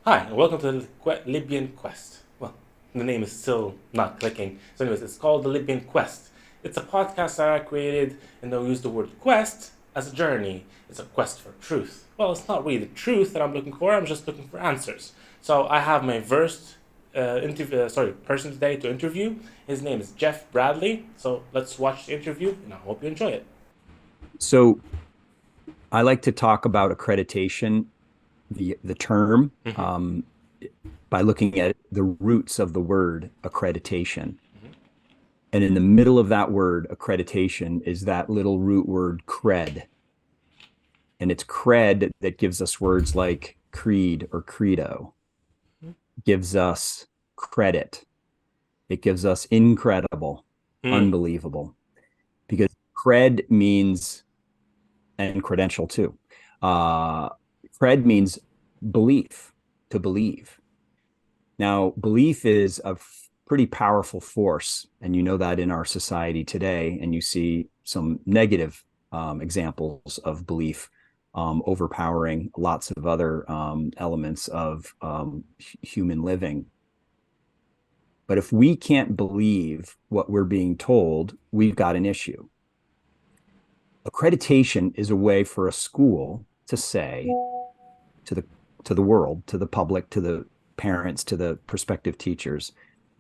Hi, and welcome to the Libyan Quest. Well, the name is still not clicking. So, anyways, it's called the Libyan Quest. It's a podcast that I created, and they'll use the word quest as a journey. It's a quest for truth. Well, it's not really the truth that I'm looking for. I'm just looking for answers. So, I have my first person today to interview. His name is Jeff Bradley. So, let's watch the interview, and I hope you enjoy it. So I like to talk about accreditation, the term, Mm-hmm. by looking at the roots of the word accreditation. And in the middle of that word, accreditation, is that little root word cred. And it's cred that gives us words like creed or credo, gives us credit. It gives us incredible, Mm-hmm. unbelievable, because cred means, and credential too. Uh, Cred means belief, to believe. Now, belief is a pretty powerful force, and you know that in our society today, and you see some negative examples of belief overpowering lots of other elements of human living. But if we can't believe what we're being told, we've got an issue. Accreditation is a way for a school to say to the world, to the public, to the parents, to the prospective teachers.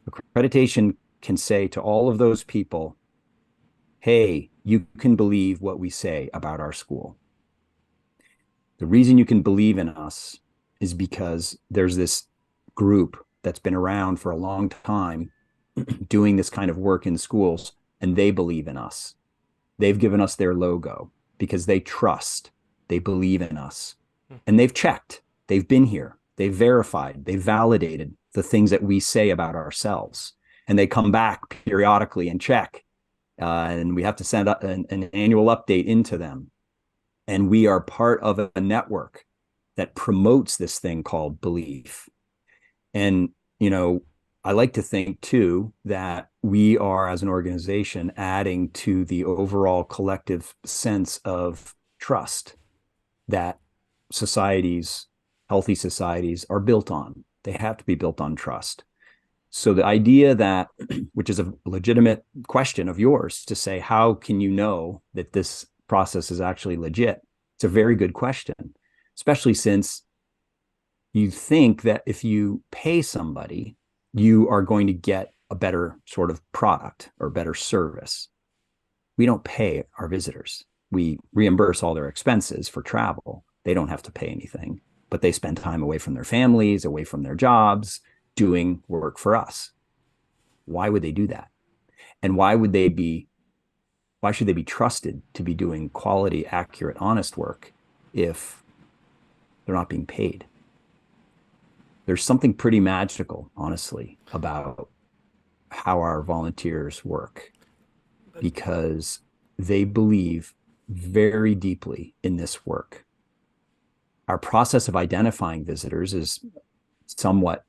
Accreditation can say to all of those people, hey, you can believe what we say about our school. The reason you can believe in us is because there's this group that's been around for a long time doing this kind of work in schools, and they believe in us. They've given us their logo because they trust, they believe in us, and they've checked, they've been here, they've verified, they've validated the things that we say about ourselves. And they come back periodically and check. And we have to send an annual update into them. And we are part of a network that promotes this thing called belief. And, you know, I like to think too that we are, as an organization, adding to the overall collective sense of trust that societies, healthy societies, are built on. They have to be built on trust. So the idea that, which is a legitimate question of yours, to say, how can you know that this process is actually legit? It's a very good question, especially since you think that if you pay somebody, you are going to get a better sort of product or better service. We don't pay our visitors. We reimburse all their expenses for travel. They don't have to pay anything, but they spend time away from their families, away from their jobs, doing work for us. Why would they do that? And why should they be trusted to be doing quality, accurate, honest work if they're not being paid? There's something pretty magical, honestly, about how our volunteers work because they believe very deeply in this work. Our process of identifying visitors is somewhat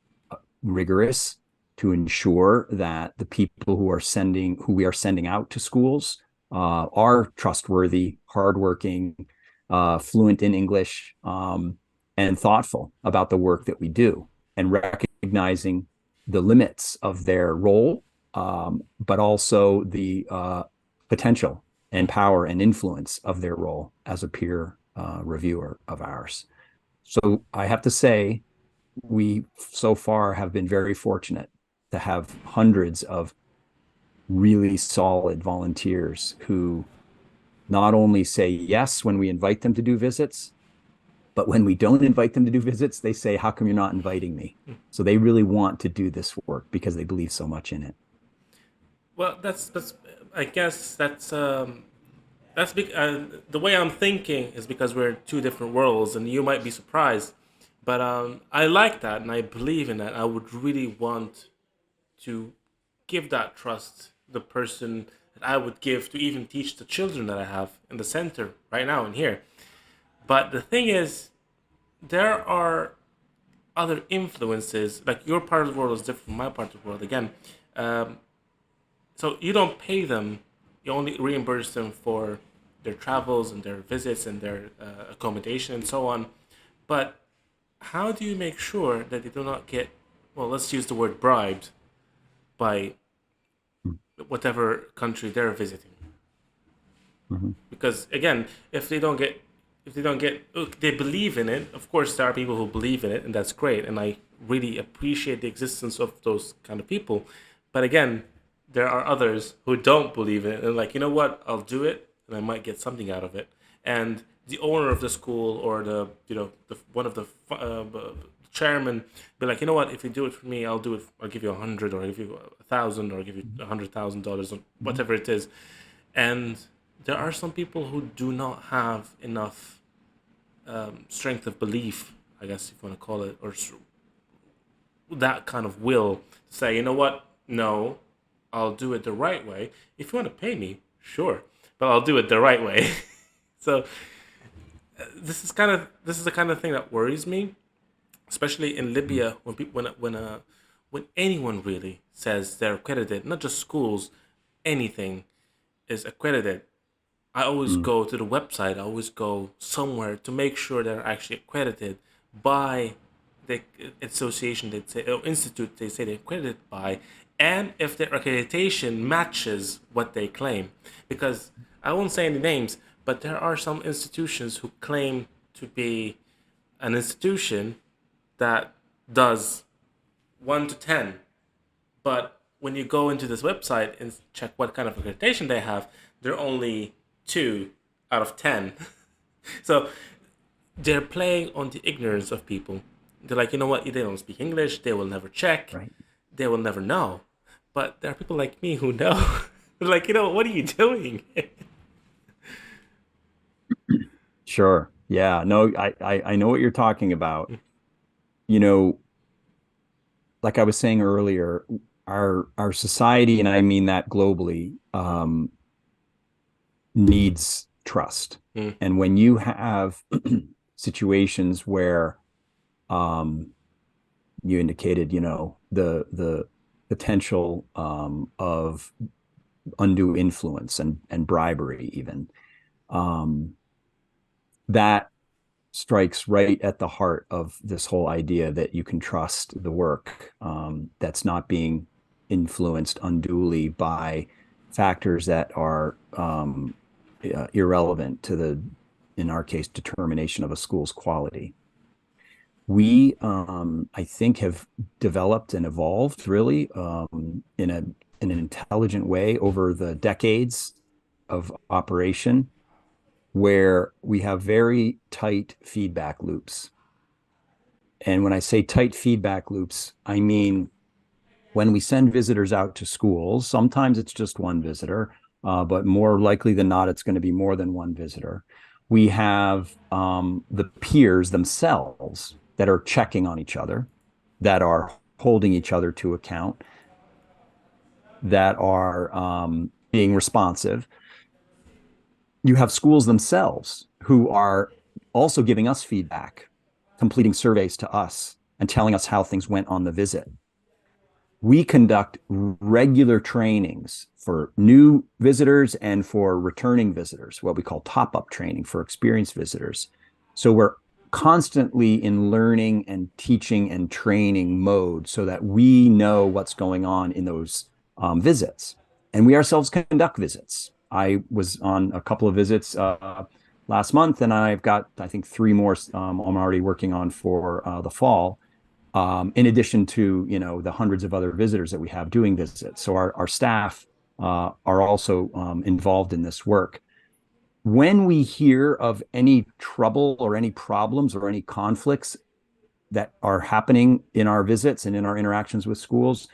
rigorous to ensure that the people who we are sending out to schools are trustworthy, hardworking, fluent in English, and thoughtful about the work that we do, and recognizing the limits of their role, but also the potential and power and influence of their role as a peer reviewer of ours. So I have to say, we so far have been very fortunate to have hundreds of really solid volunteers who not only say yes when we invite them to do visits, but when we don't invite them to do visits, they say, how come you're not inviting me? So they really want to do this work because they believe so much in it. Well, that's I guess that's the way I'm thinking is because we're in two different worlds, and you might be surprised, but I like that and I believe in that. I would really want to give that trust the person that I would give to even teach the children that I have in the center right now and here. But the thing is, there are other influences. Like your part of the world is different from my part of the world. Again, um, so you don't pay them; you only reimburse them for their travels and their visits and their accommodation and so on. But how do you make sure that they do not get, well, let's use the word bribed by whatever country they're visiting? Mm-hmm. Because again, if they don't get, look, they believe in it. Of course, there are people who believe in it, and that's great. And I really appreciate the existence of those kind of people. But again, there are others who don't believe in it, and like, you know what, I'll do it, and I might get something out of it. And the owner of the school or the, you know, the one of the chairman be like, you know what, if you do it for me, I'll do it. I'll give you 100, or I'll give you 1,000, or I'll give you $100,000, or Mm-hmm. whatever it is. And there are some people who do not have enough strength of belief, I guess if you want to call it, or that kind of will to say, you know what, no, I'll do it the right way. If you want to pay me, sure, but I'll do it the right way. So this is the kind of thing that worries me, especially in Libya when people when anyone really says they're accredited, not just schools, anything is accredited. I always Mm-hmm. go to the website. I always go somewhere to make sure they're actually accredited by the association they say, or institute they say they're accredited by, and if their accreditation matches what they claim. Because I won't say any names, but there are some institutions who claim to be an institution that does 1 to 10, but when you go into this website and check what kind of accreditation they have, they're only 2 out of 10. So they're playing on the ignorance of people. They're like, you know what? They don't speak English. They will never check. Right. They will never know. But there are people like me who know. They're like, you know, what are you doing? Sure. Yeah. No, I know what you're talking about. You know, like I was saying earlier, our society, and I mean that globally, needs trust. Mm, And when you have situations where you indicated, you know, the potential of undue influence and bribery, even um, that strikes right at the heart of this whole idea that you can trust the work that's not being influenced unduly by factors that are irrelevant to the, in our case, determination of a school's quality. We, I think, have developed and evolved really in an intelligent way over the decades of operation, where we have very tight feedback loops. And when I say tight feedback loops, I mean when we send visitors out to schools, sometimes it's just one visitor, but more likely than not, it's going to be more than one visitor. We have the peers themselves that are checking on each other, that are holding each other to account, that are being responsive. You have schools themselves who are also giving us feedback, completing surveys to us, and telling us how things went on the visit. We conduct regular trainings for new visitors and for returning visitors, what we call top-up training for experienced visitors. So we're constantly in learning and teaching and training mode so that we know what's going on in those visits. And we ourselves conduct visits. I was on a couple of visits last month, and I've got, I think, three more I'm already working on for the fall, in addition to, you know, the hundreds of other visitors that we have doing visits. So our staff are also involved in this work. When we hear of any trouble or any problems or any conflicts that are happening in our visits and in our interactions with schools,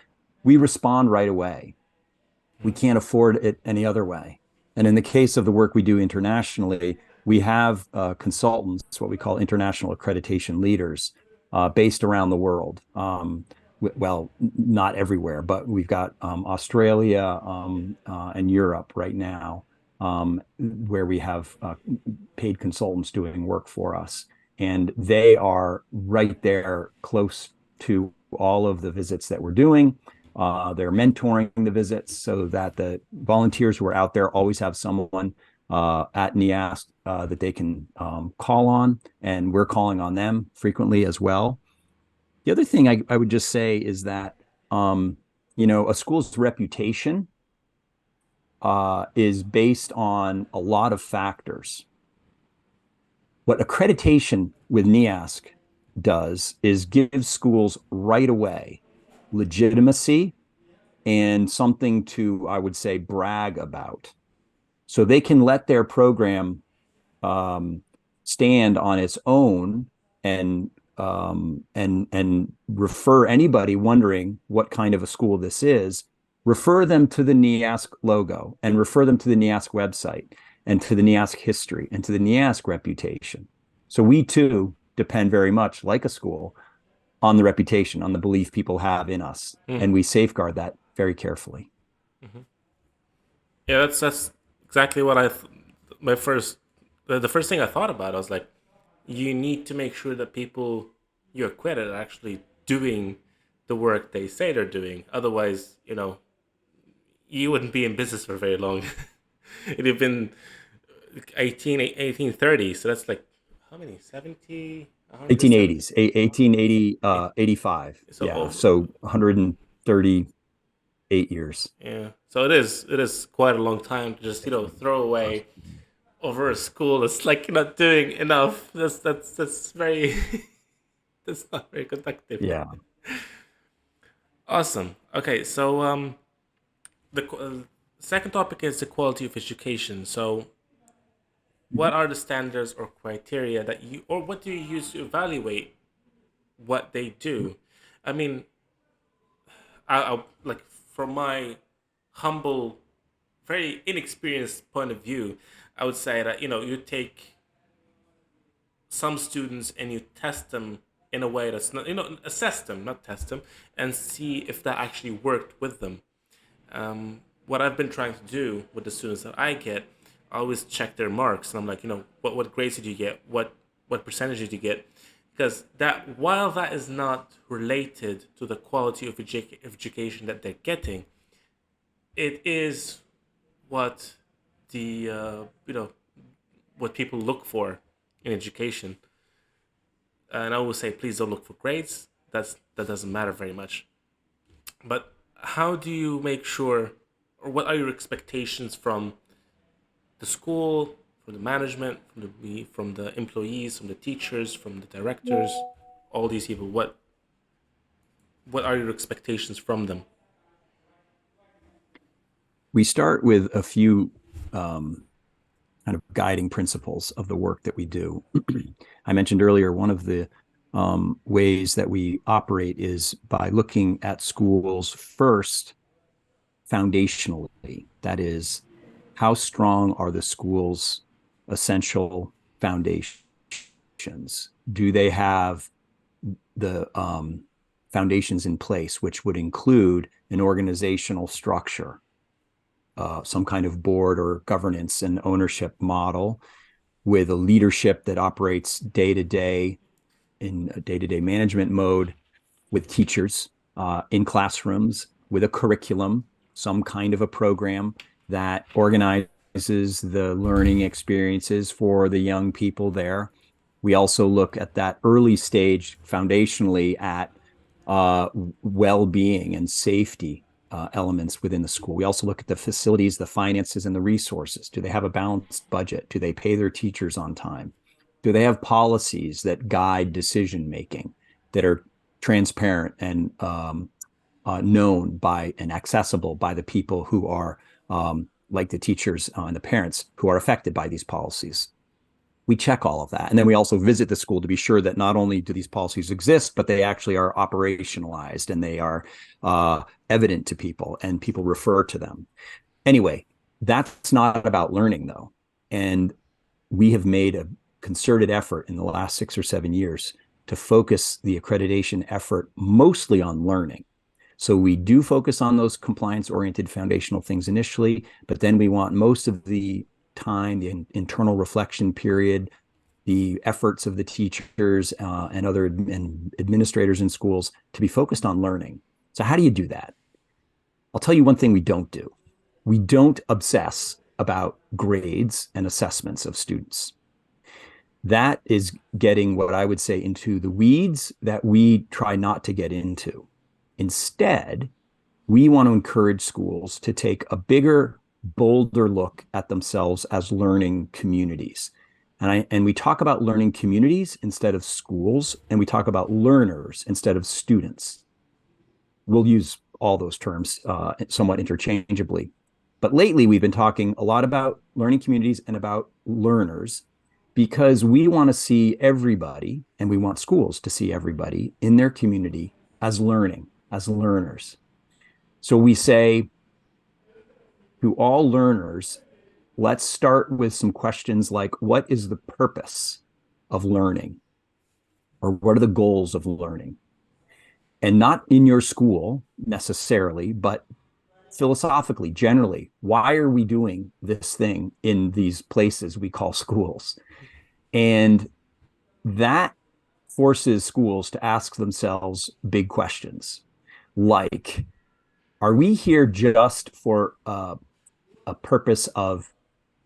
we respond right away. We mm, can't afford it any other way. And in the case of the work we do internationally, we have consultants, what we call international accreditation leaders, based around the world. Well, not everywhere, but we've got Australia and Europe right now, where we have paid consultants doing work for us. And they are right there close to all of the visits that we're doing. They're mentoring the visits so that the volunteers who are out there always have someone at NEASC that they can call on, and we're calling on them frequently as well. The other thing I would just say is that a school's reputation is based on a lot of factors. What accreditation with NEASC does is give schools right away legitimacy and something to, I would say, brag about. So they can let their program stand on its own and refer anybody wondering what kind of a school this is, refer them to the NEASC logo and refer them to the NEASC website and to the NEASC history and to the NEASC reputation. So we too depend very much, like a school, on the reputation, on the belief people have in us, and we safeguard that very carefully. Mm-hmm. Yeah, that's exactly what my first the first thing I thought about. I was like, you need to make sure that people you accredit are actually doing the work they say they're doing. Otherwise, you wouldn't be in business for very long. It'd have been 1830, so that's like how many? 70, 170? 1880s, 1880, 85. So Yeah. over, So 138 years. yeah. So it is quite a long time to just throw away over a school that's like not doing enough. That's very that's not very productive. Yeah. Awesome. Okay, so the second topic is the quality of education. So, what are the standards or criteria that or what do you use to evaluate what they do? I mean, I like from my humble, very inexperienced point of view, I would say that you take some students and you test them in a way that's not assess them, not test them, and see if that actually worked with them. What I've been trying to do with the students that I get, I always check their marks, and I'm like, what grades did you get? What percentage did you get? Because that while that is not related to the quality of education that they're getting, it is what the what people look for in education. And I always say, please don't look for grades. That doesn't matter very much. But how do you make sure, or what are your expectations from the school, from the management, from the employees, from the teachers, from the directors, all these people? What are your expectations from them? We start with a few kind of guiding principles of the work that we do. I mentioned earlier, one of the ways that we operate is by looking at schools first foundationally. That is, how strong are the school's essential foundations? Do they have the foundations in place, which would include an organizational structure, some kind of board or governance and ownership model with a leadership that operates day to day in a day-to-day management mode, with teachers in classrooms, with a curriculum, some kind of a program that organizes the learning experiences for the young people there. We also look at that early stage foundationally at well-being and safety elements within the school. We also look at the facilities, the finances, and the resources. Do they have a balanced budget? Do they pay their teachers on time? Do they have policies that guide decision making that are transparent and known by and accessible by the people who are like the teachers and the parents who are affected by these policies? We check all of that. And then we also visit the school to be sure that not only do these policies exist, but they actually are operationalized and they are evident to people and people refer to them. Anyway, that's not about learning though. And we have made a concerted effort in the last 6 or 7 years to focus the accreditation effort mostly on learning. So we do focus on those compliance-oriented foundational things initially, but then we want most of the time, the internal reflection period, the efforts of the teachers and other administrators in schools to be focused on learning. So how do you do that? I'll tell you one thing we don't do. We don't obsess about grades and assessments of students. That is getting what I would say into the weeds that we try not to get into. Instead, we want to encourage schools to take a bigger, bolder look at themselves as learning communities. And we talk about learning communities instead of schools, and we talk about learners instead of students. We'll use all those terms somewhat interchangeably. But lately, we've been talking a lot about learning communities and about learners because we want to see everybody, and we want schools to see everybody in their community as learning, as learners. So we say to all learners, let's start with some questions like, what is the purpose of learning? Or what are the goals of learning? And not in your school necessarily, but philosophically, generally, why are we doing this thing in these places we call schools? And that forces schools to ask themselves big questions like, are we here just for a purpose of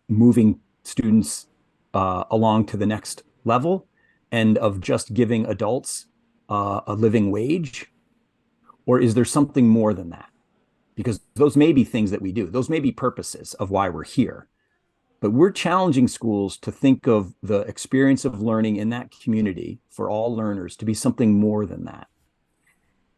moving students along to the next level and of just giving adults a living wage? Or is there something more than that? Because those may be things that we do. Those may be purposes of why we're here. But we're challenging schools to think of the experience of learning in that community for all learners to be something more than that.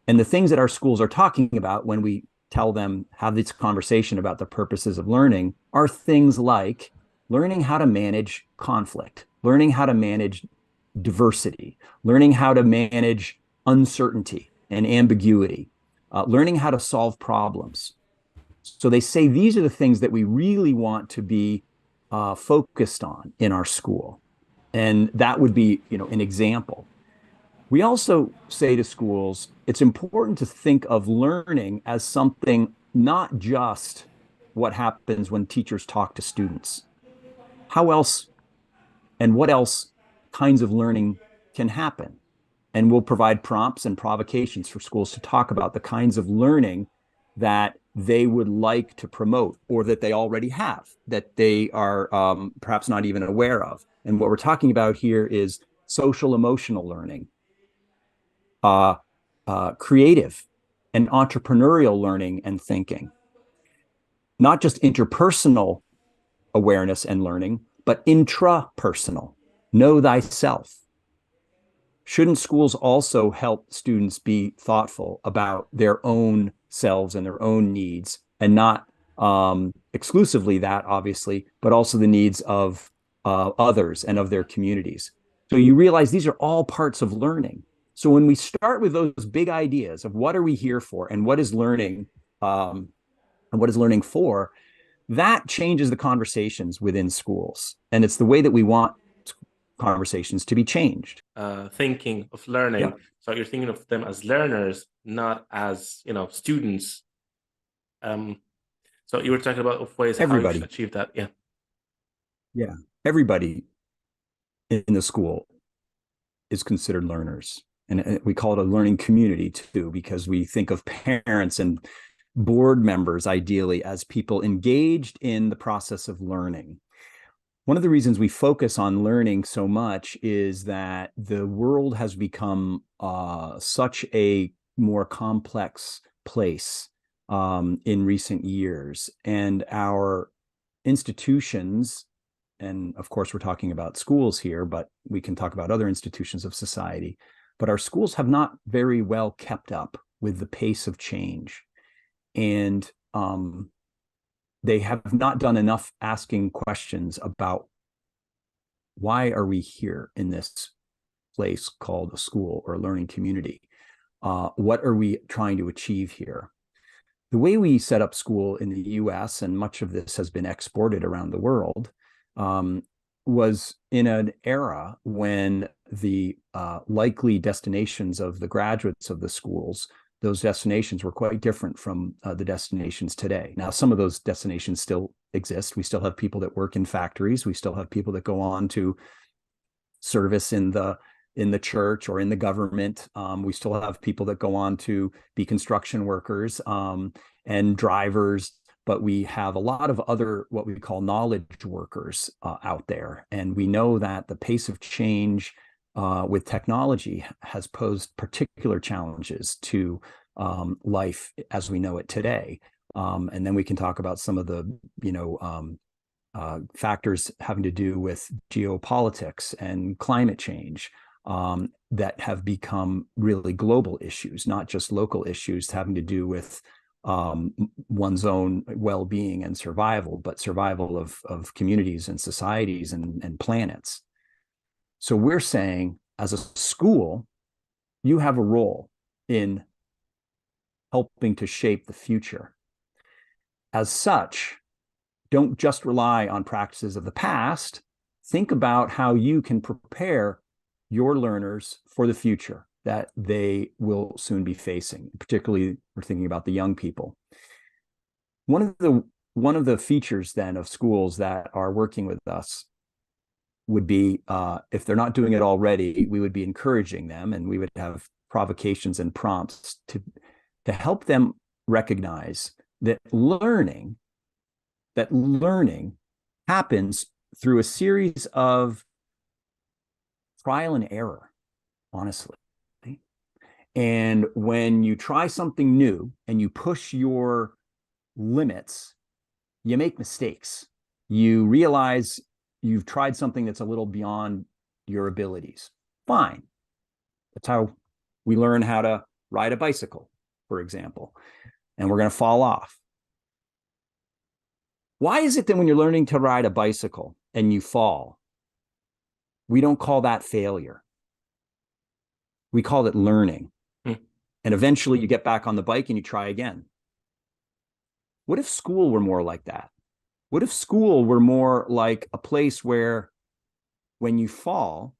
And the things that our schools are talking about when we tell them, have this conversation about the purposes of learning, are things like learning how to manage conflict, learning how to manage diversity, learning how to manage uncertainty and ambiguity, learning how to solve problems. So they say these are the things that we really want to be focused on in our school. And that would be, an example. We also say to schools, it's important to think of learning as something not just what happens when teachers talk to students. How else and what else kinds of learning can happen? And we'll provide prompts and provocations for schools to talk about the kinds of learning that they would like to promote or that they already have, that they are perhaps not even aware of. And what we're talking about here is social emotional learning, creative and entrepreneurial learning and thinking, not just interpersonal awareness and learning, but intrapersonal, know thyself. Shouldn't schools also help students be thoughtful about their own selves and their own needs, and not exclusively that, obviously, but also the needs of others and of their communities? So you realize these are all parts of learning. So when we start with those big ideas of what are we here for and what is learning and what is learning for, that changes the conversations within schools. And it's the way that we want conversations to be changed. Thinking of Yeah, learning. So you're thinking of them as learners, not as students. Um, so you were talking about of ways how you should everybody. achieve that. Yeah. Yeah, everybody in the school is considered learners. And we call it a learning community too, because we think of parents and board members ideally as people engaged in the process of learning. One of the reasons we focus on learning so much is that the world has become such a more complex place in recent years. And our institutions, and of course, we're talking about schools here, but we can talk about other institutions of society, but our schools have not very well kept up with the pace of change. And they have not done enough asking questions about why are we here in this place called a school or a learning community? What are we trying to achieve here? The way we set up school in the US, and much of this has been exported around the world, was in an era when the likely destinations of the graduates of the schools, those destinations were quite different from the destinations today. Now, some of those destinations still exist. We still have people that work in factories. We still have people that go on to service in the church or in the government. We still have people that go on to be construction workers and drivers. but we have a lot of other what we call knowledge workers out there. And we know that the pace of change with technology has posed particular challenges to life as we know it today. And then we can talk about some of the, factors having to do with geopolitics and climate change that have become really global issues, not just local issues having to do with one's own well-being and survival, but survival of communities and societies and planets. So we're saying, as a school, you have a role in helping to shape the future. As such, don't just rely on practices of the past. Think about how you can prepare your learners for the future that they will soon be facing. Particularly, we're thinking about the young people. One of the features then of schools that are working with us would be, if they're not doing it already, we would be encouraging them, and we would have provocations and prompts to help them recognize that learning happens through a series of trial and error, honestly. And when you try something new and you push your limits, you make mistakes. You realize you've tried something that's a little beyond your abilities. Fine. That's how we learn how to ride a bicycle, for example, and we're going to fall off. Why is it that when you're learning to ride a bicycle and you fall, we don't call that failure? We call it learning. And eventually you get back on the bike and you try again. What if school were more like that? What if school were more like a place where when you fall,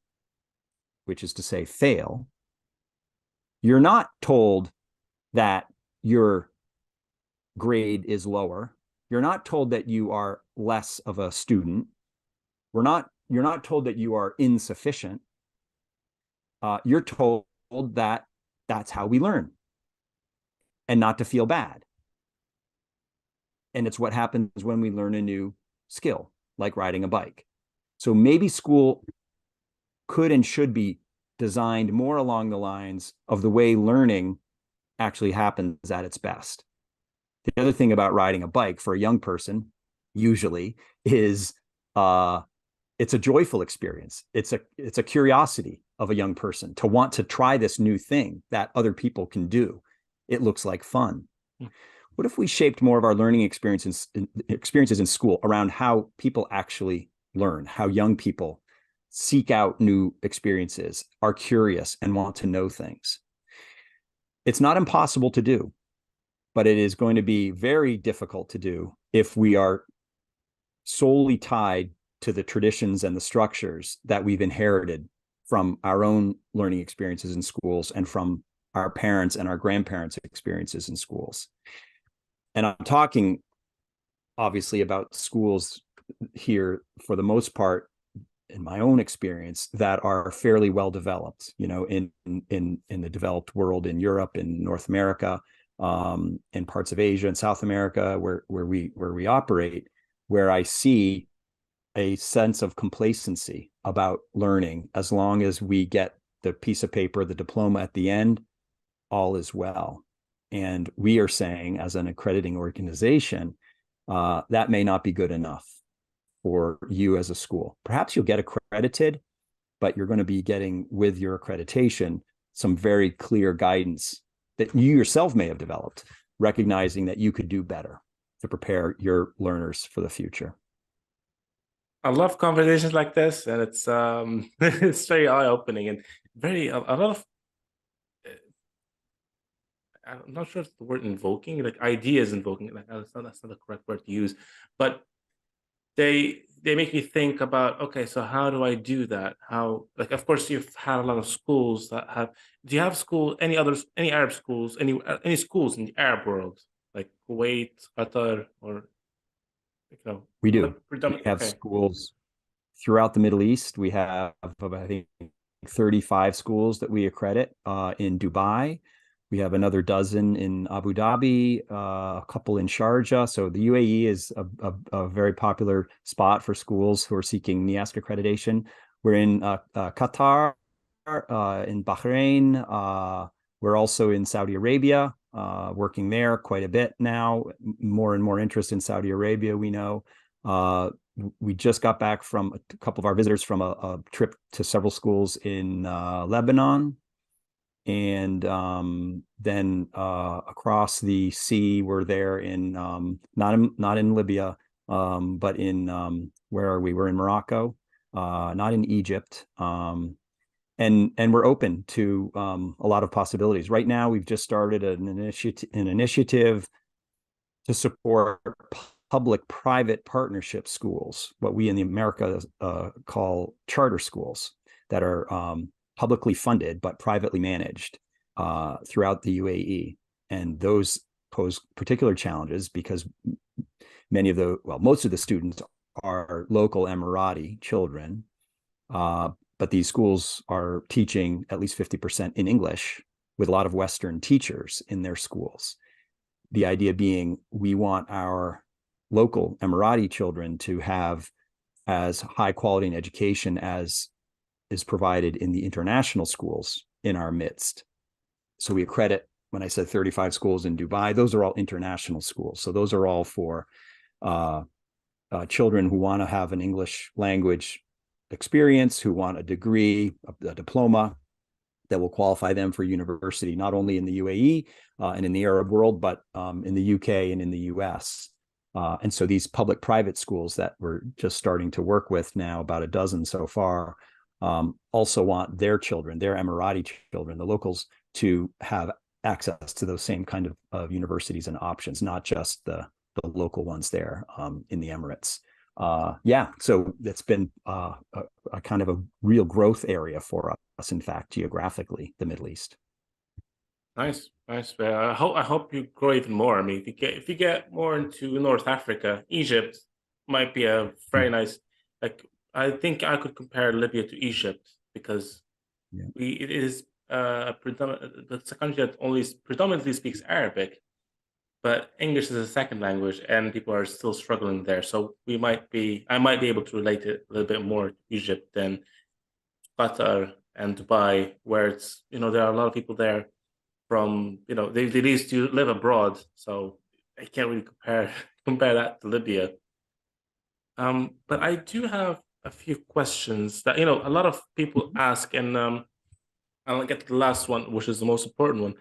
which is to say fail, you're not told that your grade is lower. You're not told that you are less of a student. You're not told that you are insufficient. You're told that that's how we learn and not to feel bad. And it's what happens when we learn a new skill, like riding a bike. So maybe school could and should be designed more along the lines of the way learning actually happens at its best. The other thing about riding a bike for a young person usually is it's a joyful experience. It's a curiosity of a young person to want to try this new thing that other people can do. It looks like fun. What if we shaped more of our learning experiences in school around how people actually learn, how young people seek out new experiences, are curious, and want to know things? It's not impossible to do, but it is going to be very difficult to do if we are solely tied to the traditions and the structures that we've inherited from our own learning experiences in schools and from our parents and our grandparents' experiences in schools. And I'm talking obviously about schools here, for the most part, in my own experience, that are fairly well developed, in the developed world, in Europe, in North America, in parts of Asia and South America, where we operate, where I see a sense of complacency about learning. As long as we get the piece of paper, the diploma at the end, all is well. And we are saying, as an accrediting organization, that may not be good enough for you as a school. Perhaps you'll get accredited, but you're going to be getting, with your accreditation, some very clear guidance that you yourself may have developed, recognizing that you could do better to prepare your learners for the future. I love conversations like this, and it's it's very eye-opening and a lot of, I'm not sure if the word invoking, like ideas invoking, like that's not the correct word to use, but they make me think about, okay, so how do I do that? How, like, of course you've had a lot of schools that have. Do you have any Arab schools, any schools in the Arab world, like Kuwait, Qatar, or We do. We have Okay. schools throughout the Middle East. We have, I think, 35 schools that we accredit in Dubai. We have another dozen in Abu Dhabi, a couple in Sharjah. So the UAE is a very popular spot for schools who are seeking NEASC accreditation. We're in Qatar, in Bahrain. We're also in Saudi Arabia, working there quite a bit now. More and more interest in Saudi Arabia, we know. We just got back from a couple of our visitors from a trip to several schools in Lebanon. And then across the sea, we're there in not in Libya, but in where are we? We're in Morocco, not in Egypt. And we're open to a lot of possibilities. Right now, we've just started an initiative to support public-private partnership schools, what we in the America call charter schools, that are publicly funded but privately managed throughout the UAE. And those pose particular challenges because most of the students are local Emirati children, but these schools are teaching at least 50% in English with a lot of Western teachers in their schools. The idea being we want our local Emirati children to have as high quality an education as is provided in the international schools in our midst. So we accredit, when I said 35 schools in Dubai, those are all international schools. So those are all for children who want to have an English language experience, who want a degree, a diploma that will qualify them for university, not only in the UAE and in the Arab world, but in the UK and in the US. And so these public-private schools that we're just starting to work with now, about a dozen so far, also want their children, their Emirati children, the locals, to have access to those same kind of universities and options, not just the local ones there in the Emirates. So that's been a kind of a real growth area for us, in fact, geographically, the Middle East. Nice, nice. I hope you grow even more. I mean, if you get more into North Africa, Egypt might be a very nice. Like, I think I could compare Libya to Egypt because Yeah. it is it's a country that only predominantly speaks Arabic, but English is a second language, and people are still struggling there. So I might be able to relate it a little bit more to Egypt than Qatar and Dubai, where there are a lot of people there from they used to live abroad, so I can't really compare that to Libya. But I do have a few questions that a lot of people ask, and I'll get to the last one, which is the most important one.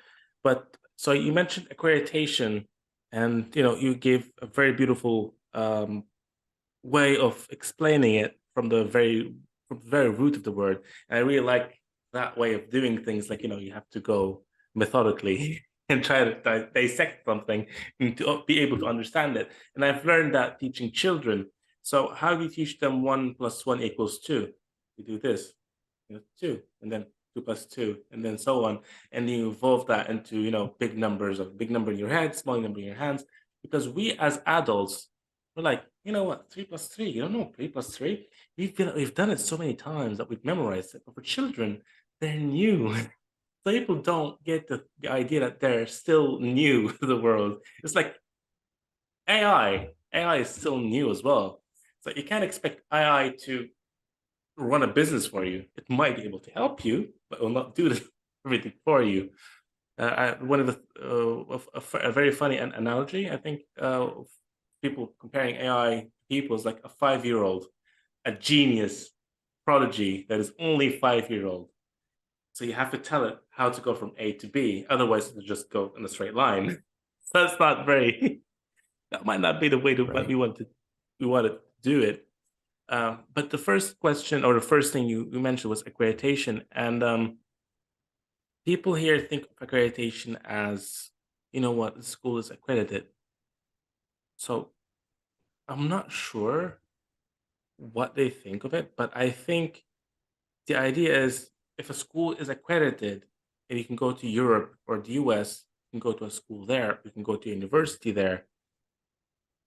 But so you mentioned accreditation, and you gave a very beautiful way of explaining it from the very root of the word. And I really like that way of doing things. Like you have to go methodically and try to dissect something and to be able to understand it. And I've learned that teaching children. So how do you teach them 1 + 1 = 2? You do this, 2, and then 2 + 2, and then so on. And you evolve that into, big numbers, of big number in your head, small number in your hands. Because we as adults, we're like, you know what, 3 + 3, you don't know 3 + 3? We've done it so many times that we've memorized it. But for children, they're new. So people don't get the idea that they're still new to the world. It's like AI. AI is still new as well. So you can't expect AI to run a business for you. It might be able to help you, but it will not do everything for you. One of a very funny analogy, I think, of people comparing AI to people is like a 5-year-old, a genius prodigy that is only 5-year-old. So you have to tell it how to go from A to B. Otherwise, it'll just go in a straight line. So that's not very. That might not be the way Right. we want to do it. But the first question, or the first thing you mentioned, was accreditation, and people here think of accreditation as, what, the school is accredited. So I'm not sure what they think of it, but I think the idea is if a school is accredited and you can go to Europe or the US, you can go to a school there, you can go to a university there.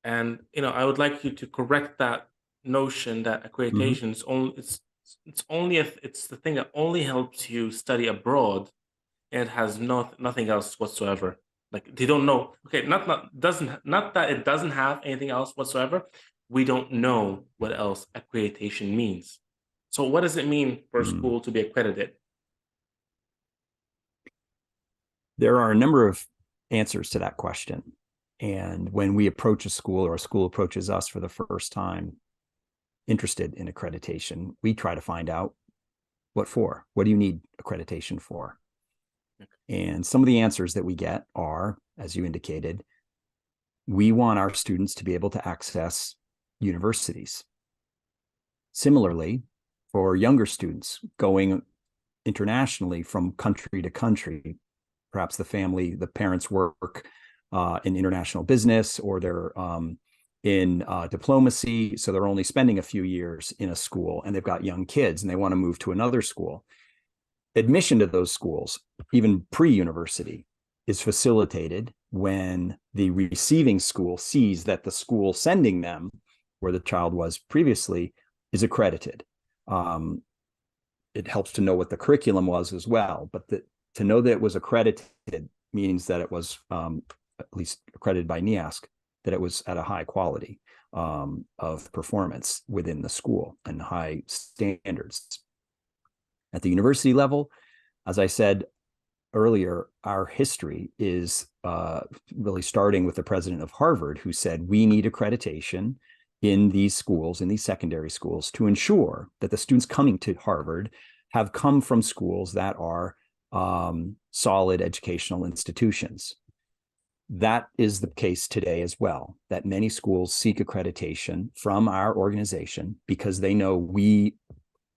And I would like you to correct that notion that Mm-hmm. accreditation is only it's the thing that only helps you study abroad, and has nothing else whatsoever. Like they don't know. Okay, not that it doesn't have anything else whatsoever. We don't know what else accreditation means. So what does it mean for a Mm. school to be accredited? There are a number of answers to that question. And when we approach a school or a school approaches us for the first time interested in accreditation, we try to find out what for. What do you need accreditation for? And some of the answers that we get are, as you indicated, we want our students to be able to access universities. Similarly, for younger students going internationally from country to country, perhaps the parents work in international business, or they're in diplomacy, so they're only spending a few years in a school, and they've got young kids and they want to move to another school. Admission to those schools, even pre-university, is facilitated when the receiving school sees that the school sending them, where the child was previously, is accredited. It helps to know what the curriculum was as well, but to know that it was accredited means that it was at least accredited by NEASC, that it was at a high quality of performance within the school and high standards. At the university level, as I said earlier, our history is really starting with the president of Harvard, who said we need accreditation in these schools, in these secondary schools, to ensure that the students coming to Harvard have come from schools that are solid educational institutions. That is the case today as well, that many schools seek accreditation from our organization because they know we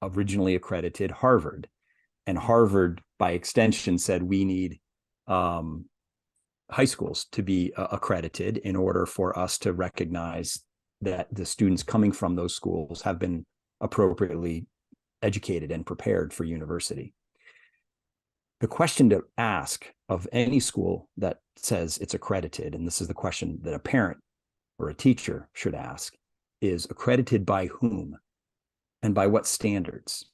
originally accredited Harvard. And Harvard, by extension, said we need high schools to be accredited in order for us to recognize that the students coming from those schools have been appropriately educated and prepared for university. The question to ask of any school that says it's accredited, and this is the question that a parent or a teacher should ask, is accredited by whom and by what standards?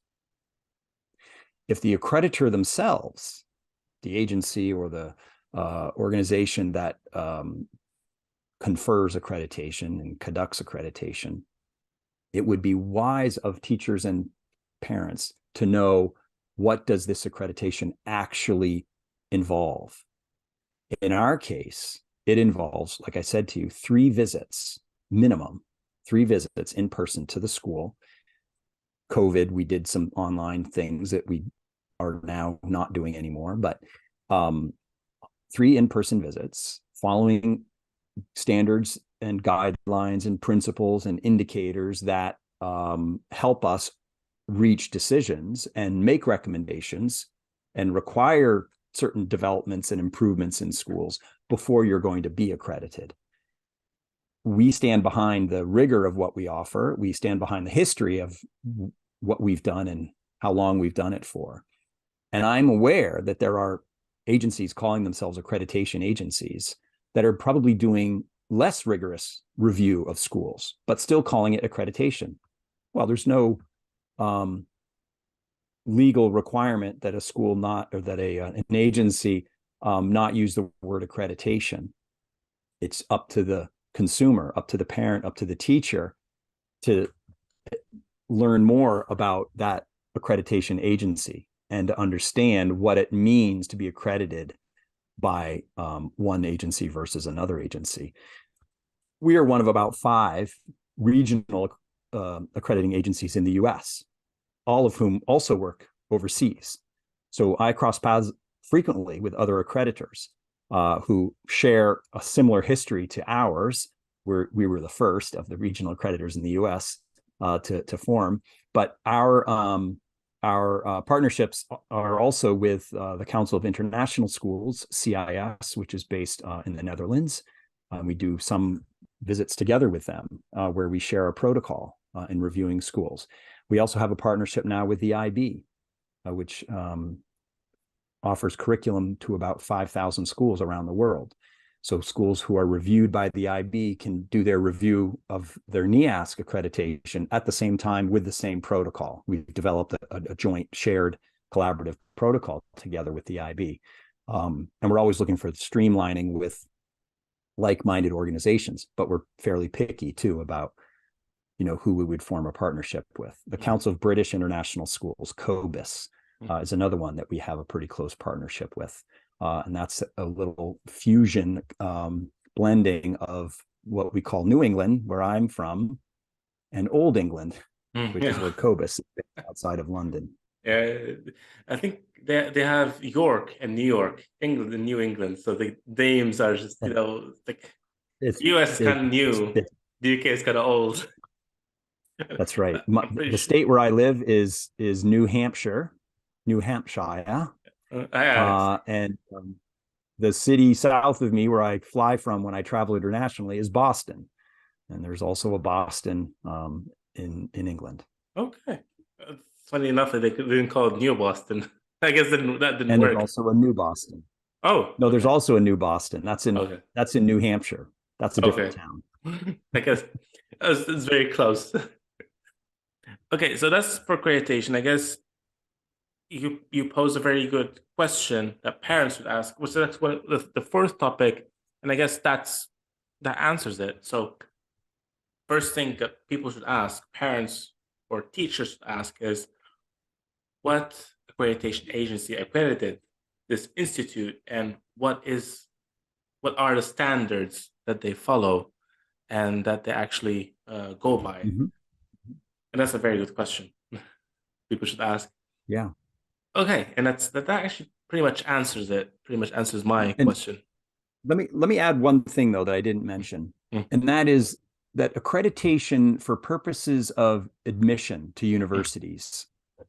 If the accreditor themselves, the agency or the organization that confers accreditation and conducts accreditation, it would be wise of teachers and parents to know, what does this accreditation actually involve? In our case, it involves, like I said to you, 3 visits, minimum 3 visits in person to the school. COVID, we did some online things that we are now not doing anymore, but 3 in-person visits following standards and guidelines and principles and indicators that help us reach decisions and make recommendations and require certain developments and improvements in schools before you're going to be accredited. We stand behind the rigor of what we offer. We stand behind the history of what we've done and how long we've done it for. And I'm aware that there are agencies calling themselves accreditation agencies that are probably doing less rigorous review of schools, but still calling it accreditation. Well, there's no legal requirement that a school not, or that an agency not use the word accreditation. It's up to the consumer, up to the parent, up to the teacher to learn more about that accreditation agency and to understand what it means to be accredited by one agency versus another agency. We are one of about 5 regional accrediting agencies in the US, all of whom also work overseas. So I cross paths frequently with other accreditors who share a similar history to ours. We were the first of the regional accreditors in the US to form, but our partnerships are also with the Council of International Schools, CIS, which is based in the Netherlands. We do some visits together with them where we share a protocol in reviewing schools. We also have a partnership now with the IB, which offers curriculum to about 5,000 schools around the world. So schools who are reviewed by the IB can do their review of their NEASC accreditation at the same time with the same protocol. We've developed a joint shared collaborative protocol together with the IB. And we're always looking for streamlining with like-minded organizations, but we're fairly picky too about, who we would form a partnership with. The Council of British International Schools, COBIS, is another one that we have a pretty close partnership with. And that's a little fusion blending of what we call New England, where I'm from, and Old England, which is where COBIS is outside of London. I think they have York and New York, England and New England. So the names are just, like US is kind of new, the UK is kind of old. That's right. The state where I live is New Hampshire, New Hampshire. And the city south of me where I fly from when I travel internationally is Boston. And there's also a Boston in England. Okay. Funny enough that they didn't call it New Boston. I guess that didn't and work. There's also a New Boston. Oh. No, there's also a New Boston. That's in New Hampshire. That's a different town. I guess it's very close. Okay, so that's for accreditation. I guess you pose a very good question that parents would ask, which is the fourth topic, and I guess that answers it. So first thing that people should ask, parents or teachers should ask, is what accreditation agency accredited this institute, and what are the standards that they follow and that they actually go by? And that's a very good question. People should ask. Yeah. Okay, and that actually pretty much answers it. Pretty much answers my question. Let me add one thing though that I didn't mention, and that is that accreditation for purposes of admission to universities,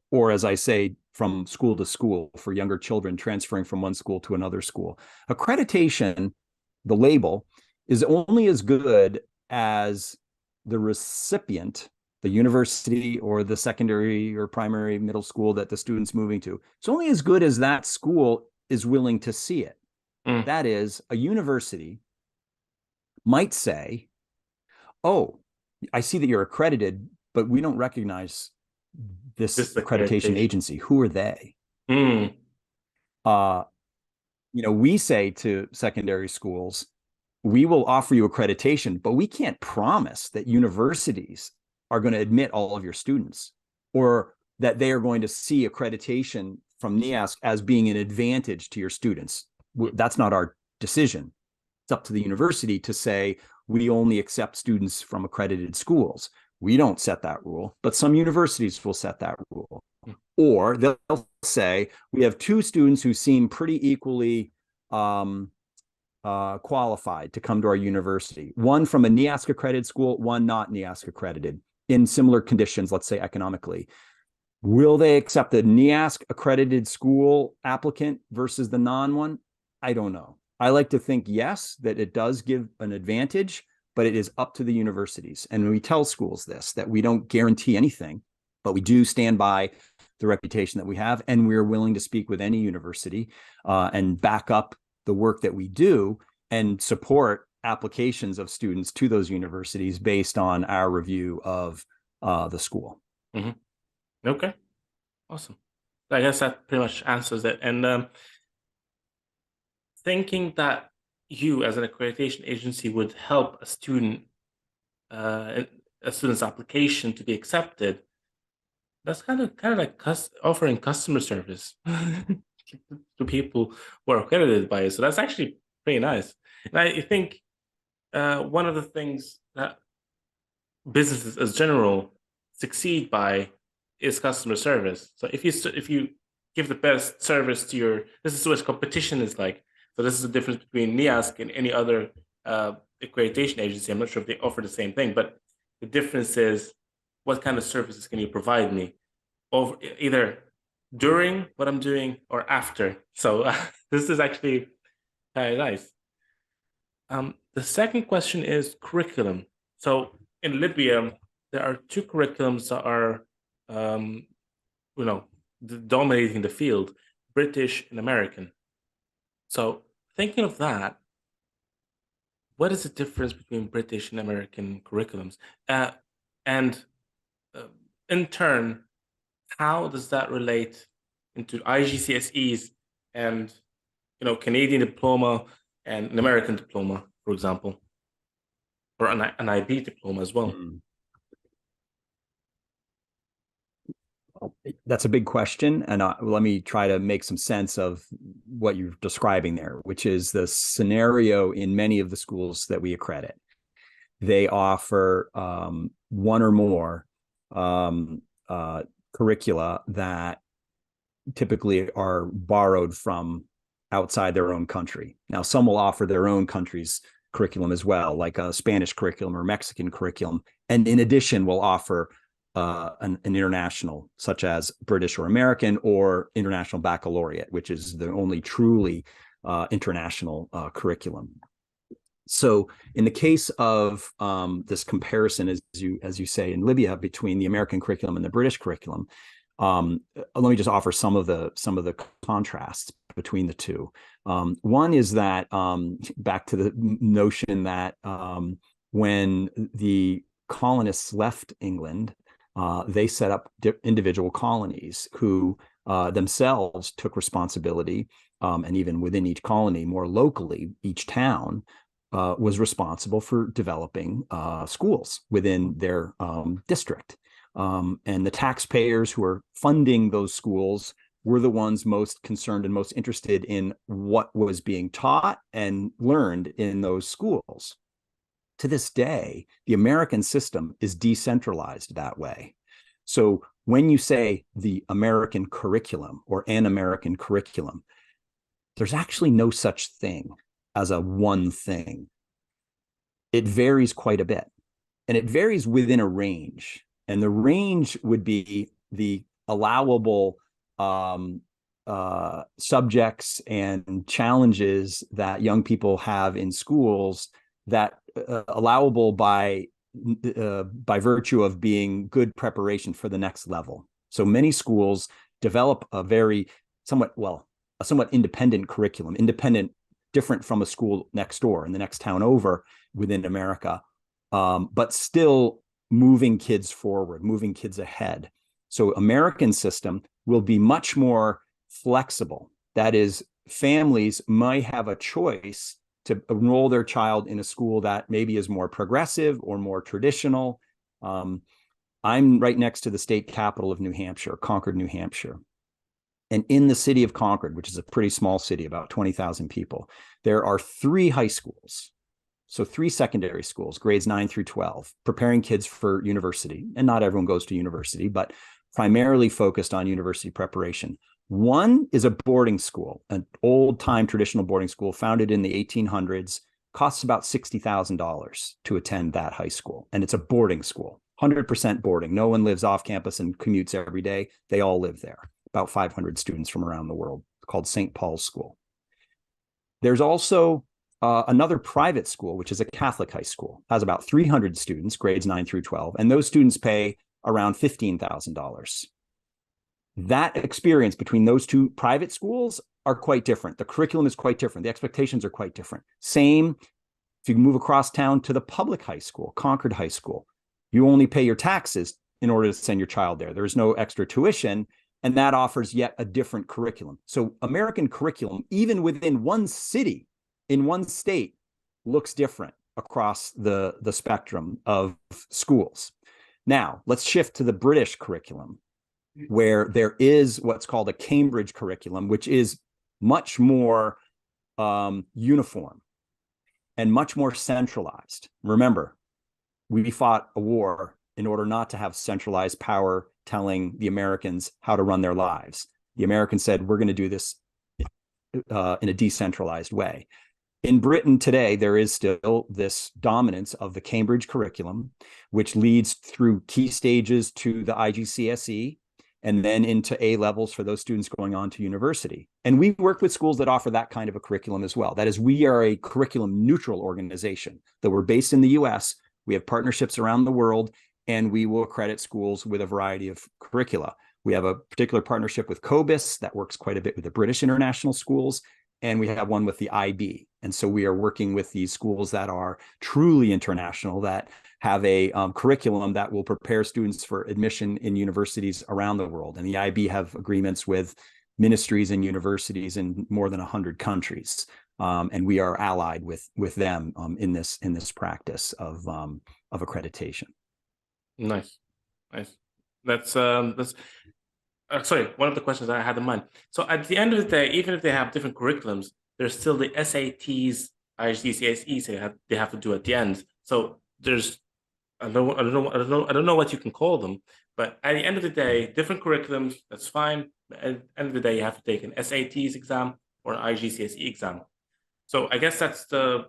or as I say, from school to school for younger children transferring from one school to another school, accreditation, the label, is only as good as the recipient, the university or the secondary or primary middle school that the student's moving to. It's only as good as that school is willing to see it. That is, a university might say, oh, I see that you're accredited, but we don't recognize this accreditation agency. Who are they? We say to secondary schools, we will offer you accreditation, but we can't promise that universities are going to admit all of your students, or that they are going to see accreditation from NEASC as being an advantage to your students. That's not our decision. It's up to the university to say, we only accept students from accredited schools. We don't set that rule, but some universities will set that rule. Or they'll say, we have two students who seem pretty equally qualified to come to our university. One from a NEASC accredited school, one not NEASC accredited, in similar conditions, let's say economically. Will they accept the NEASC accredited school applicant versus the non one? I don't know. I like to think, yes, that it does give an advantage, but it is up to the universities. And we tell schools this, that we don't guarantee anything, but we do stand by the reputation that we have, and we're willing to speak with any university and back up the work that we do and support applications of students to those universities based on our review of the school. Okay, awesome. I guess that pretty much answers it. And thinking that you as an accreditation agency would help a student's application to be accepted, that's kind of like offering customer service to people who are accredited by it. So that's actually pretty nice. And I think one of the things that businesses as general succeed by is customer service. So if you give the best service to this is what competition is like. So this is the difference between NEASC and any other accreditation agency. I'm not sure if they offer the same thing, but the difference is, what kind of services can you provide me, over either during what I'm doing or after? So this is actually very nice. The second question is curriculum. So in Libya, there are two curriculums that are, dominating the field: British and American. So thinking of that, what is the difference between British and American curriculums? And in turn, how does that relate into IGCSEs and Canadian diploma and an American diploma, for example, or an IB diploma as well? Mm. That's a big question, and let me try to make some sense of what you're describing there, which is the scenario in many of the schools that we accredit. They offer one or more curricula that typically are borrowed from outside their own country. Now, some will offer their own country's curriculum as well, like a Spanish curriculum or Mexican curriculum, and in addition, will offer an international, such as British or American, or international baccalaureate, which is the only truly international curriculum. So in the case of this comparison, as you say, in Libya, between the American curriculum and the British curriculum, let me just offer some of the contrasts between the two. One is that back to the notion that when the colonists left England, they set up individual colonies who themselves took responsibility, and even within each colony, more locally, each town was responsible for developing schools within their district. And the taxpayers who are funding those schools were the ones most concerned and most interested in what was being taught and learned in those schools. To this day, the American system is decentralized that way. So when you say the American curriculum or an American curriculum, there's actually no such thing as a one thing. It varies quite a bit, and it varies within a range. And the range would be the allowable subjects and challenges that young people have in schools that allowable by virtue of being good preparation for the next level. So many schools develop a somewhat independent curriculum, different from a school next door in the next town over within America, but still moving kids forward, moving kids ahead. So American system will be much more flexible. That is, families might have a choice to enroll their child in a school that maybe is more progressive or more traditional. I'm right next to the state capital of New Hampshire, Concord, New Hampshire. And in the city of Concord, which is a pretty small city, about 20,000 people, there are 3 high schools. So 3 secondary schools, grades 9 through 12, preparing kids for university. And not everyone goes to university, but primarily focused on university preparation. One is a boarding school, an old-time traditional boarding school founded in the 1800s, costs about $60,000 to attend that high school. And it's a boarding school, 100% boarding. No one lives off campus and commutes every day. They all live there, about 500 students from around the world, called St. Paul's School. There's also another private school, which is a Catholic high school, has about 300 students, grades 9 through 12, and those students pay around $15,000. That experience between those 2 private schools are quite different. The curriculum is quite different. The expectations are quite different. Same if you move across town to the public high school, Concord High School. You only pay your taxes in order to send your child there. There's no extra tuition, and that offers yet a different curriculum. So American curriculum, even within one city, in one state, looks different across the spectrum of schools. Now, let's shift to the British curriculum, where there is what's called a Cambridge curriculum, which is much more uniform and much more centralized. Remember, we fought a war in order not to have centralized power telling the Americans how to run their lives. The Americans said, we're going to do this in a decentralized way. In Britain today, there is still this dominance of the Cambridge curriculum, which leads through key stages to the IGCSE and then into A levels for those students going on to university. And we work with schools that offer that kind of a curriculum as well. That is, we are a curriculum neutral organization, that we're based in the US. We have partnerships around the world, and we will accredit schools with a variety of curricula. We have a particular partnership with COBIS that works quite a bit with the British international schools, and we have one with the IB. And so we are working with these schools that are truly international, that have a curriculum that will prepare students for admission in universities around the world. And the IB have agreements with ministries and universities in more than 100 countries. And we are allied with them in this practice of accreditation. Nice, nice. That's sorry. One of the questions I had in mind. So at the end of the day, even if they have different curriculums, there's still the SATs, IGCSEs they have to do at the end. So there's I don't know what you can call them, but at the end of the day, different curriculums. That's fine. At the end of the day, you have to take an SATs exam or an IGCSE exam. So I guess that's the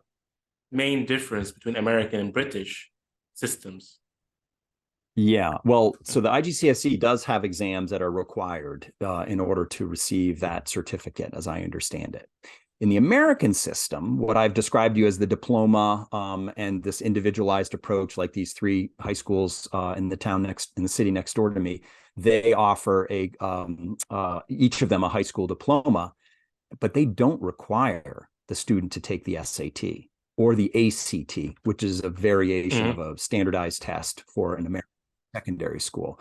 main difference between American and British systems. Yeah, well, so the IGCSE does have exams that are required in order to receive that certificate, as I understand it. In the American system, what I've described to you as the diploma and this individualized approach, like these three high schools in the city next door to me, they offer each of them a high school diploma, but they don't require the student to take the SAT or the ACT, which is a variation of a standardized test for an American secondary school.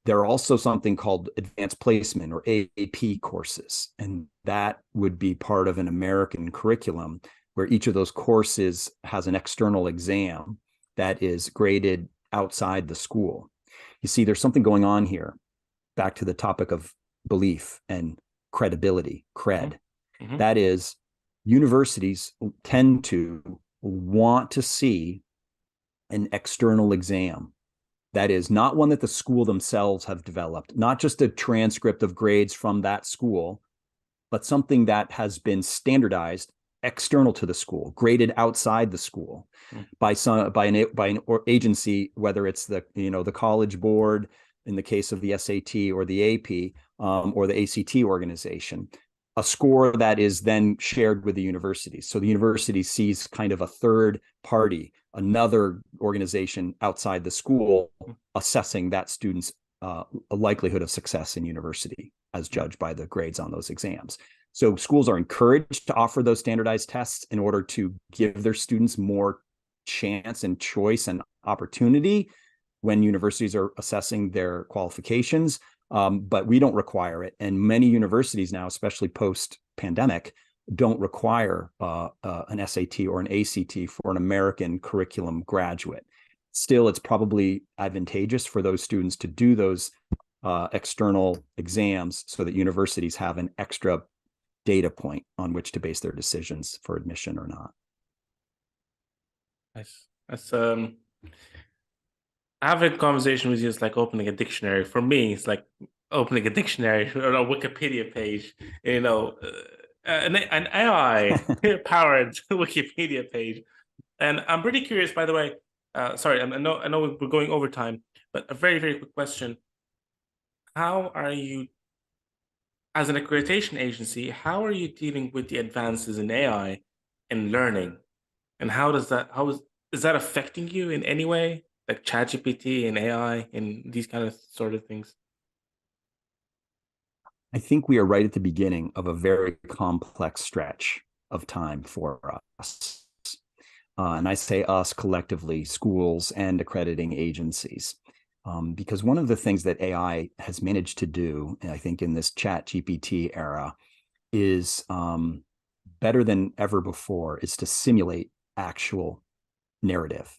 There are also something called advanced placement or AP courses, and that would be part of an American curriculum where each of those courses has an external exam that is graded outside the school. You see, there's something going on here, back to the topic of belief and credibility, cred. Mm-hmm. That is, universities tend to want to see an external exam. That is not one that the school themselves have developed, not just a transcript of grades from that school, but something that has been standardized external to the school, graded outside the school by an agency, whether it's the college board in the case of the SAT or the AP or the ACT organization. A score that is then shared with the university. So the university sees kind of a third party, another organization outside the school, assessing that student's likelihood of success in university as judged by the grades on those exams. So schools are encouraged to offer those standardized tests in order to give their students more chance and choice and opportunity when universities are assessing their qualifications. But we don't require it. And many universities now, especially post-pandemic, don't require an SAT or an ACT for an American curriculum graduate. Still, it's probably advantageous for those students to do those external exams so that universities have an extra data point on which to base their decisions for admission or not. Nice. That's having a conversation with you is like opening a dictionary. For me, it's like opening a dictionary or a Wikipedia page. An AI-powered Wikipedia page. And I'm pretty curious, by the way. Sorry, I know we're going over time, but a very, very quick question. How are you, as an accreditation agency, how are you dealing with the advances in AI and learning? And is that affecting you in any way? Like ChatGPT and AI and these kind of sort of things? I think we are right at the beginning of a very complex stretch of time for us. And I say us collectively, schools and accrediting agencies. Because one of the things that AI has managed to do, and I think in this ChatGPT era, is better than ever before, is to simulate actual narrative,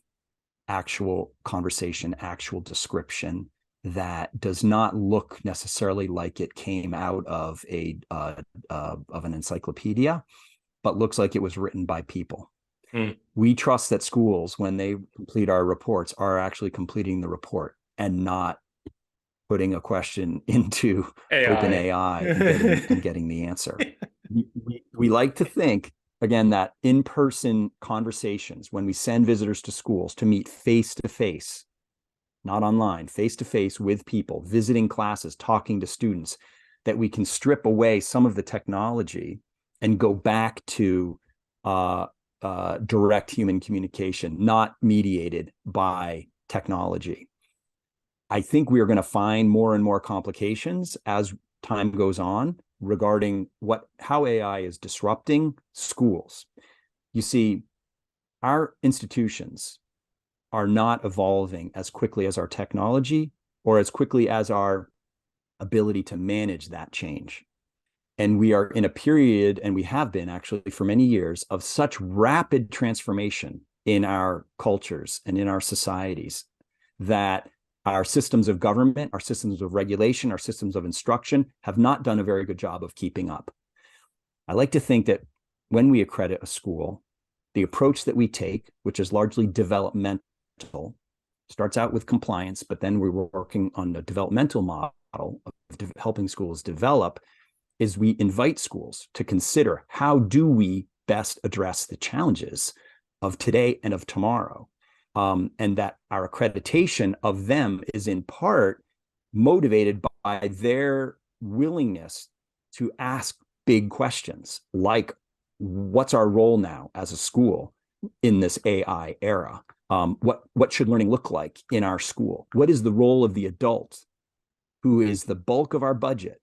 actual conversation, actual description that does not look necessarily like it came out of an encyclopedia, but looks like it was written by people. We trust that schools, when they complete our reports, are actually completing the report and not putting a question into OpenAI and getting the answer. We like to think, again, that in-person conversations, when we send visitors to schools to meet face-to-face, not online, face-to-face with people, visiting classes, talking to students, that we can strip away some of the technology and go back to direct human communication, not mediated by technology. I think we are going to find more and more complications as time goes on regarding how AI is disrupting schools. You see, our institutions are not evolving as quickly as our technology or as quickly as our ability to manage that change. And we are in a period, and we have been actually for many years, of such rapid transformation in our cultures and in our societies that our systems of government, our systems of regulation, our systems of instruction have not done a very good job of keeping up. I like to think that when we accredit a school, the approach that we take, which is largely developmental, starts out with compliance, but then we're working on the developmental model of helping schools develop, is we invite schools to consider how do we best address the challenges of today and of tomorrow. And that our accreditation of them is in part motivated by their willingness to ask big questions like, what's our role now as a school in this AI era? What should learning look like in our school? What is the role of the adult, who is the bulk of our budget?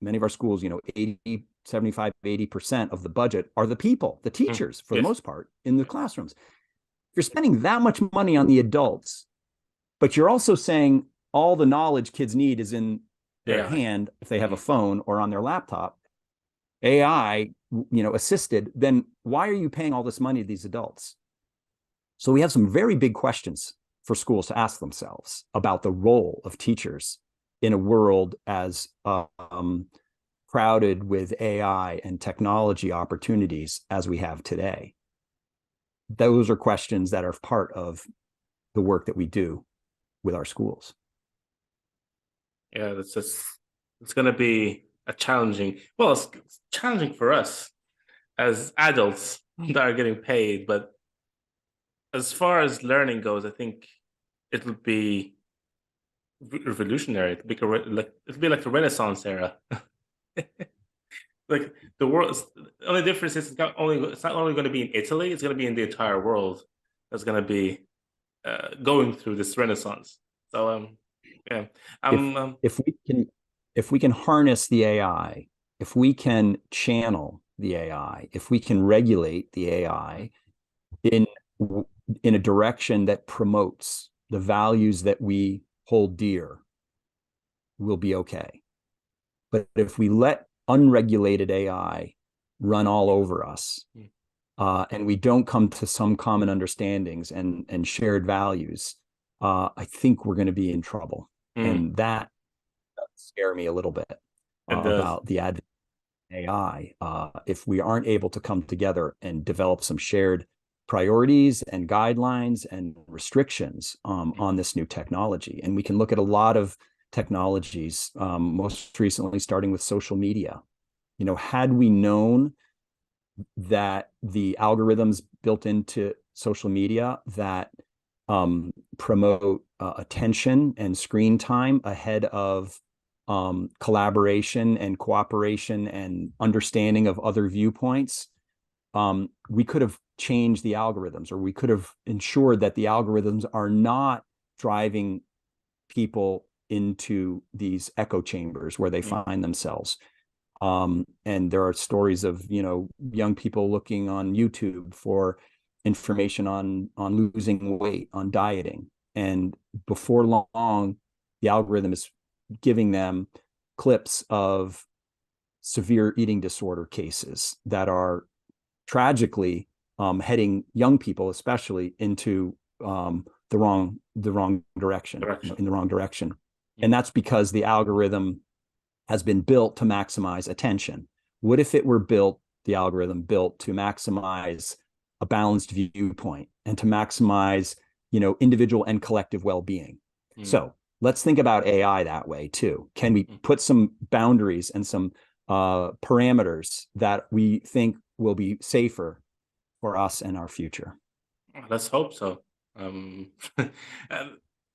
Many of our schools, 80, 75, 80% of the budget are the people, the teachers, for the most part, in the classrooms. If you're spending that much money on the adults, but you're also saying all the knowledge kids need is in their hand if they have a phone or on their laptop, AI, assisted, then why are you paying all this money to these adults? So we have some very big questions for schools to ask themselves about the role of teachers in a world as crowded with AI and technology opportunities as we have today. Those are questions that are part of the work that we do with our schools. Yeah, it's going to be a challenging. Well, it's challenging for us as adults that are getting paid, but as far as learning goes, I think it would be revolutionary. It'd be like the Renaissance era. Like the world. The only difference is it's not only going to be in Italy. It's going to be in the entire world. That's going to be going through this Renaissance. So yeah, if we can harness the AI, if we can channel the AI, if we can regulate the AI in a direction that promotes the values that we hold dear, we'll be okay. But if we let unregulated AI run all over us, and we don't come to some common understandings and shared values, I think we're going to be in trouble. And that scare me a little bit about the advent of AI. If we aren't able to come together and develop some shared priorities and guidelines and restrictions on this new technology. And we can look at a lot of technologies, most recently starting with social media. Had we known that the algorithms built into social media that promote attention and screen time ahead of collaboration and cooperation and understanding of other viewpoints, we could have changed the algorithms, or we could have ensured that the algorithms are not driving people into these echo chambers where they find themselves. And there are stories of, young people looking on YouTube for information on losing weight, on dieting. And before long, the algorithm is giving them clips of severe eating disorder cases that are tragically heading young people, especially, into the wrong direction. In the wrong direction. And that's because the algorithm has been built to maximize attention. What if it were the algorithm built to maximize a balanced viewpoint and to maximize, individual and collective well-being? So let's think about AI that way too. Can we put some boundaries and some parameters that we think will be safer for us and our future? Let's hope so. To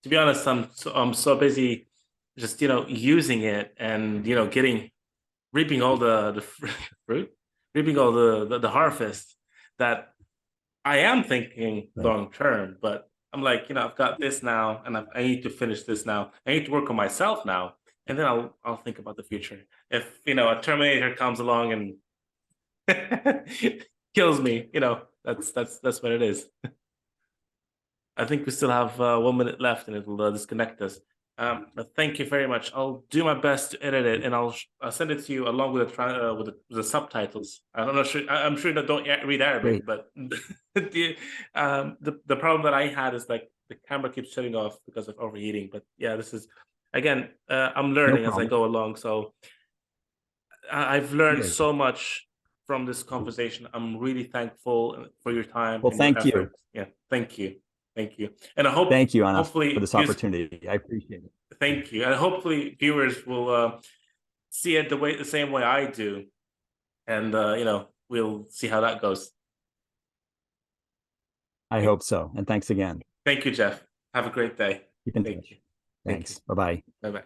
be honest, I'm so busy just using it and reaping all the fruit, reaping all the harvest, that I am thinking long term. But I'm like, I've got this now, and I need to finish this now. I need to work on myself now, and then I'll think about the future. If a Terminator comes along and kills me, that's what it is. I think we still have 1 minute left, and it will disconnect us. But thank you very much. I'll do my best to edit it, and I'll send it to you along with the subtitles. I'm not sure. I'm sure you don't read Arabic, Great. but the problem that I had is like the camera keeps shutting off because of overheating. But yeah, this is again, I'm No learning as I problem. go along. So I've learned Great. so much from this conversation. I'm really thankful for your time Well, and your thank you. effort. Yeah, thank you, and I hope Thank you, Anas, for hopefully this opportunity. I appreciate it. thank you, and hopefully viewers will see it the same way I do, and we'll see how that goes. I Thank, hope so. And thanks again. thank you, Jeff. Have a great day. Keep in Thank touch. you. Thank you. Thanks. Bye-bye. Bye bye.